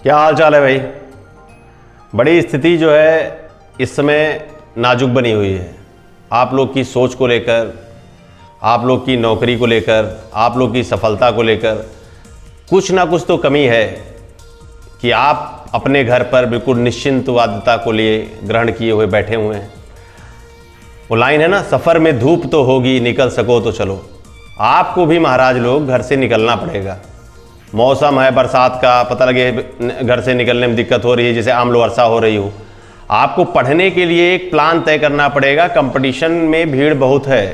क्या हाल चाल है भाई। बड़ी स्थिति जो है इस समय नाजुक बनी हुई है। आप लोग की सोच को लेकर, आप लोग की नौकरी को लेकर, आप लोग की सफलता को लेकर कुछ ना कुछ तो कमी है कि आप अपने घर पर बिल्कुल निश्चिंतवादिता को लिए ग्रहण किए हुए बैठे हुए हैं। वो लाइन है ना, सफ़र में धूप तो होगी निकल सको तो चलो। आपको भी महाराज लोग घर से निकलना पड़ेगा। मौसम है बरसात का, पता लगे घर से निकलने में दिक्कत हो रही है, जैसे आमलो वर्षा हो रही हो। आपको पढ़ने के लिए एक प्लान तय करना पड़ेगा। कंपटीशन में भीड़ बहुत है,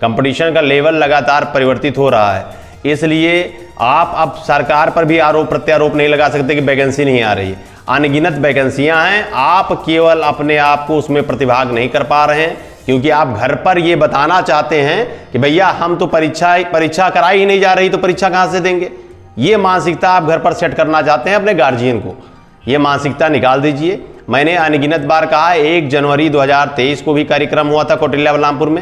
कंपटीशन का लेवल लगातार परिवर्तित हो रहा है, इसलिए आप अब सरकार पर भी आरोप प्रत्यारोप नहीं लगा सकते कि वैकेंसी नहीं आ रही है। अनगिनत वैकेंसियां हैं, आप केवल अपने आप को उसमें प्रतिभाग नहीं कर पा रहे हैं क्योंकि आप घर पर ये बताना चाहते हैं कि भैया हम तो परीक्षा कराई ही नहीं जा रही, तो परीक्षा कहाँ से देंगे। ये मानसिकता आप घर पर सेट करना चाहते हैं अपने गार्जियन को। ये मानसिकता निकाल दीजिए। मैंने अनगिनत बार कहा, 1 जनवरी 2023 को भी कार्यक्रम हुआ था कौटिल्या बलरामपुर में।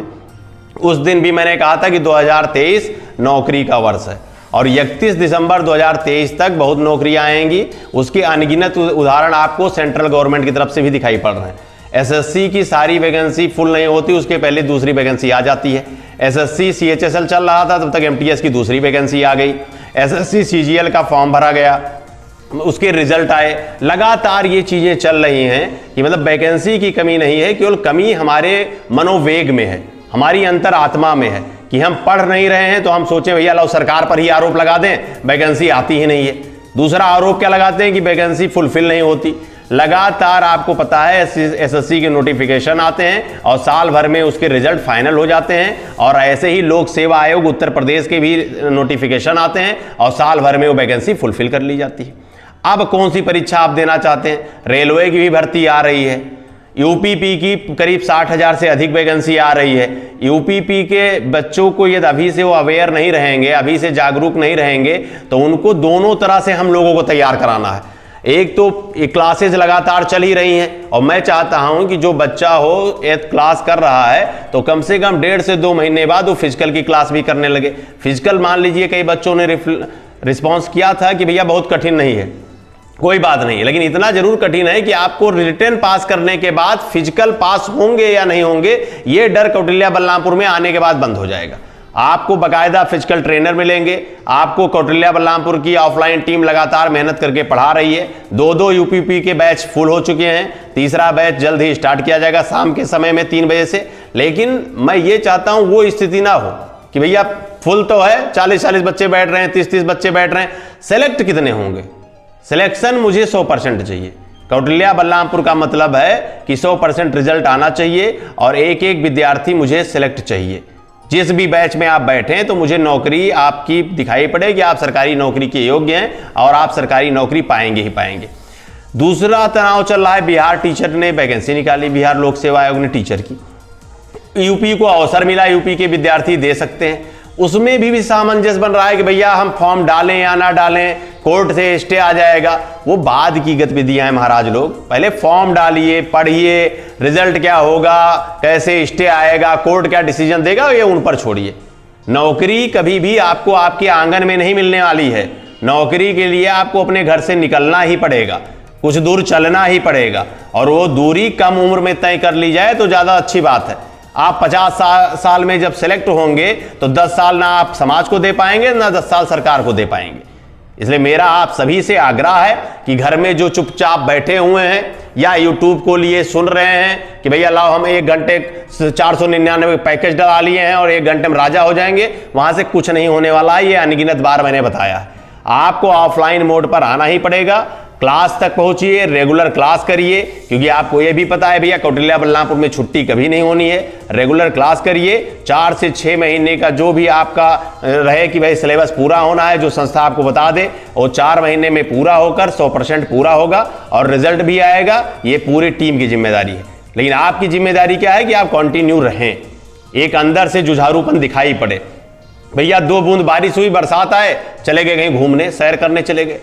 उस दिन भी मैंने कहा था कि 2023 नौकरी का वर्ष है और 31 दिसंबर 2023 तक बहुत नौकरियां आएंगी। उसके अनगिनत उदाहरण आपको सेंट्रल गवर्नमेंट की तरफ से भी दिखाई पड़ रहे हैं। एसएससी की सारी वैकेंसी फुल नहीं होती, उसके पहले दूसरी वैकेंसी आ जाती है। एसएससी सीएचएसएल चल रहा था, तब तक एमटीएस की दूसरी वैकेंसी आ गई। एसएससी सीजीएल का फॉर्म भरा गया, उसके रिजल्ट आए। लगातार ये चीज़ें चल रही हैं कि मतलब वैकेंसी की कमी नहीं है, केवल कमी हमारे मनोवेग में है, हमारी अंतर आत्मा में है कि हम पढ़ नहीं रहे हैं तो हम सोचें भैया लो सरकार पर ही आरोप लगा दें, वैकेंसी आती ही नहीं है। दूसरा आरोप क्या लगाते हैं कि वैकेंसी फुलफिल नहीं होती। लगातार आपको पता है एसएससी के नोटिफिकेशन आते हैं और साल भर में उसके रिजल्ट फाइनल हो जाते हैं, और ऐसे ही लोक सेवा आयोग उत्तर प्रदेश के भी नोटिफिकेशन आते हैं और साल भर में वो वैकेंसी फुलफिल कर ली जाती है। अब कौन सी परीक्षा आप देना चाहते हैं? रेलवे की भी भर्ती आ रही है, यूपीपी की करीब 60,000 से अधिक वैकेंसी आ रही है। यूपीपी के बच्चों को यदि अभी से वो अवेयर नहीं रहेंगे, अभी से जागरूक नहीं रहेंगे, तो उनको दोनों तरह से हम लोगों को तैयार कराना है। एक तो क्लासेज लगातार चल ही रही हैं और मैं चाहता हूं कि जो बच्चा हो 8th क्लास कर रहा है तो कम से कम 1.5 से 2 महीने बाद वो फिजिकल की क्लास भी करने लगे। फिजिकल मान लीजिए कई बच्चों ने रिस्पॉन्स किया था कि भैया बहुत कठिन नहीं है, कोई बात नहीं है, लेकिन इतना जरूर कठिन है कि आपको रिटन पास करने के बाद फिजिकल पास होंगे या नहीं होंगे, ये डर कौटिल्या बलरामपुर में आने के बाद बंद हो जाएगा। आपको बाकायदा फिजिकल ट्रेनर मिलेंगे। आपको कौटिल्या बलरामपुर की ऑफलाइन टीम लगातार मेहनत करके पढ़ा रही है। 2 यूपीपी के बैच फुल हो चुके हैं, तीसरा बैच जल्द ही स्टार्ट किया जाएगा शाम के समय में 3 बजे से। लेकिन मैं ये चाहता हूं वो स्थिति ना हो कि भैया फुल तो है, 40-40 बच्चे बैठ रहे हैं, 30-30 बच्चे बैठ रहे हैं, सेलेक्ट कितने होंगे? सिलेक्शन मुझे 100% चाहिए। कौटिल्या बलरामपुर का मतलब है कि 100% रिजल्ट आना चाहिए और एक एक विद्यार्थी मुझे सिलेक्ट चाहिए। जिस भी बैच में आप बैठे हैं तो मुझे नौकरी आपकी दिखाई पड़े कि आप सरकारी नौकरी के योग्य हैं और आप सरकारी नौकरी पाएंगे ही पाएंगे। दूसरा तनाव चल रहा है, बिहार टीचर ने वैकेंसी निकाली, बिहार लोक सेवा आयोग ने टीचर की। यूपी को अवसर मिला, यूपी के विद्यार्थी दे सकते हैं, उसमें भी सामंजस्य बन रहा है कि भैया हम फॉर्म डालें या ना डालें, कोर्ट से स्टे आ जाएगा। वो बाद की गतिविधियां हैं महाराज लोग। पहले फॉर्म डालिए, पढ़िए, रिजल्ट क्या होगा, कैसे स्टे आएगा, कोर्ट क्या डिसीजन देगा, ये उन पर छोड़िए। नौकरी कभी भी आपको आपके आंगन में नहीं मिलने वाली है। नौकरी के लिए आपको अपने घर से निकलना ही पड़ेगा, कुछ दूर चलना ही पड़ेगा, और वो दूरी कम उम्र में तय कर ली जाए तो ज्यादा अच्छी बात है। आप 50 साल में जब सेलेक्ट होंगे तो 10 साल ना आप समाज को दे पाएंगे, ना 10 साल सरकार को दे पाएंगे। इसलिए मेरा आप सभी से आग्रह है कि घर में जो चुपचाप बैठे हुए हैं या यूट्यूब को लिए सुन रहे हैं कि भैया लाओ हम 1 घंटे 499 पैकेज डला लिए हैं और 1 घंटे में राजा हो जाएंगे, वहां से कुछ नहीं होने वाला है। ये अनगिनत बार मैंने बताया है। आपको ऑफलाइन मोड पर आना ही पड़ेगा। क्लास तक पहुंचिए, रेगुलर क्लास करिए, क्योंकि आपको यह भी पता है भैया कौटिल्या बलरामपुर में छुट्टी कभी नहीं होनी है। रेगुलर क्लास करिए। 4 से 6 महीने का जो भी आपका रहे कि भाई सिलेबस पूरा होना है, जो संस्था आपको बता दे, वो 4 महीने में पूरा होकर 100% पूरा होगा और रिजल्ट भी आएगा। ये पूरी टीम की जिम्मेदारी है। लेकिन आपकी जिम्मेदारी क्या है कि आप कंटिन्यू रहें, एक अंदर से जुझारूपन दिखाई पड़े। भैया 2 बूंद बारिश हुई, बरसात आए, चले गए कहीं घूमने, सैर करने चले गए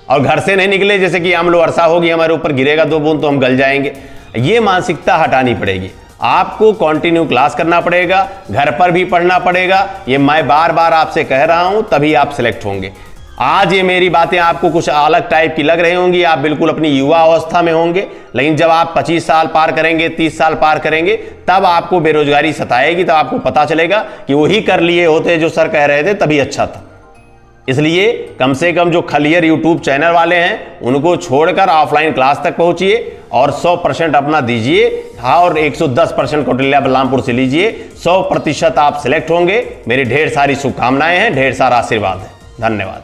और घर से नहीं निकले जैसे कि आमलो वर्षा होगी, हमारे ऊपर गिरेगा 2 बूंद तो हम गल जाएंगे। ये मानसिकता हटानी पड़ेगी। आपको कंटिन्यू क्लास करना पड़ेगा, घर पर भी पढ़ना पड़ेगा। ये मैं बार बार आपसे कह रहा हूं, तभी आप सिलेक्ट होंगे। आज ये मेरी बातें आपको कुछ अलग टाइप की लग रही होंगी, आप बिल्कुल अपनी युवा अवस्था में होंगे, लेकिन जब आप 25 साल पार करेंगे, 30 साल पार करेंगे, तब आपको बेरोजगारी सताएगी, तब आपको पता चलेगा कि वही कर लिए होते जो सर कह रहे थे तभी अच्छा था। इसलिए कम से कम जो खलियर यूट्यूब चैनल वाले हैं उनको छोड़कर ऑफलाइन क्लास तक पहुंचिए और 100% अपना दीजिए, और 110% कौटिल्य बलरामपुर से लीजिए। 100% आप सिलेक्ट होंगे। मेरी ढेर सारी शुभकामनाएं हैं, ढेर सारा आशीर्वाद है। धन्यवाद।